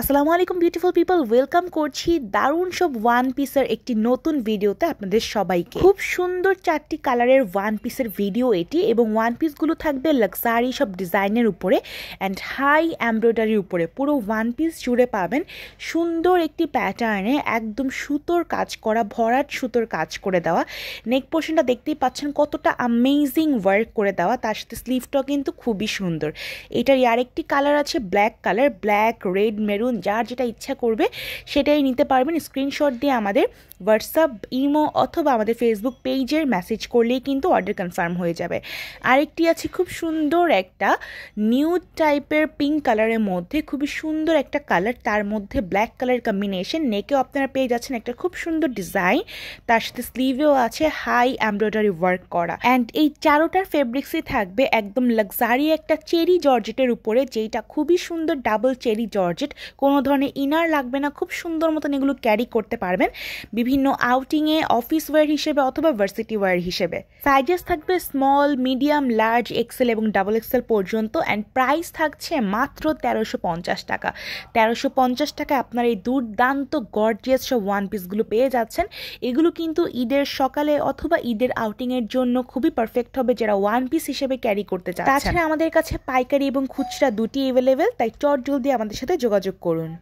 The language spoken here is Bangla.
আসসালামু আলাইকুম বিউটিফুল পিপল, ওয়েলকাম করছি দারুণ সব ওয়ান পিসের একটি নতুন ভিডিওতে আপনাদের সবাইকে। খুব সুন্দর 4টি কালারের ওয়ান পিসের ভিডিও এটি, এবং ওয়ান পিসগুলো থাকবে লাক্সারি সব ডিজাইনের উপরে অ্যান্ড হাই এমব্রয়ডারির উপরে। পুরো ওয়ান পিস জুড়ে পাবেন সুন্দর একটি প্যাটার্নে একদম সুতোর কাজ করা, ভরাট সুতোর কাজ করে দেওয়া। নেক পোর্শনটা দেখতেই পাচ্ছেন কতটা অ্যামেজিং ওয়ার্ক করে দেওয়া, তার সাথে স্লিভটাও কিন্তু খুবই সুন্দর। এটার আরেকটি কালার আছে black colour, black, red, maroon, যার যেটা ইচ্ছা করবে সেটাই নিতে পারবেন। স্ক্রিনশট দিয়ে আমাদের হোয়াটসঅ্যাপ, ইমো অথবা আমাদের ফেসবুক পেজের মেসেজ করলেই কিন্তু অর্ডার কনফার্ম হয়ে যাবে। আরেকটি আছে খুব সুন্দর একটা নিউড টাইপের পিঙ্ক কালারের মধ্যে, খুবই সুন্দর একটা কালার, তার মধ্যে ব্ল্যাক কালার কম্বিনেশন। নেকেও আপনারা পেয়ে যাচ্ছেন একটা খুব সুন্দর ডিজাইন, তার সাথে স্লিভেও আছে হাই এমব্রয়ডারি ওয়ার্ক করা। অ্যান্ড এই চারোটার ফেব্রিক্সই থাকবে একদম লাক্সারি একটা চেরি জর্জেটের উপরে, যেটা খুবই সুন্দর ডাবল চেরি জর্জেট। কোনো ধরনের ইনার লাগবে না, খুব সুন্দর মতন এগুলো ক্যারি করতে পারবেন বিভিন্ন আউটিংয়ে, অফিস ওয়্যার হিসেবে অথবা ভার্সিটি ওয়্যার হিসেবে। সাইজেস থাকবে স্মল, মিডিয়াম, লার্জ, এক্সেল এবং ডাবল এক্সেল পর্যন্ত। অ্যান্ড প্রাইস থাকছে মাত্র 1350 টাকা। 1350 টাকায় আপনার এই দুর্দান্ত গর্জিয়াস সব ওয়ান পিসগুলো পেয়ে যাচ্ছেন। এগুলো কিন্তু ঈদের সকালে অথবা ঈদের আউটিংয়ের জন্য খুবই পারফেক্ট হবে যারা ওয়ান পিস হিসেবে ক্যারি করতে চাচ্ছেন। তাছাড়া আমাদের কাছে পাইকারি এবং খুচরা দুটি অ্যাভেলেবেল, তাই চট জলদি আমাদের সাথে যোগাযোগ করুন।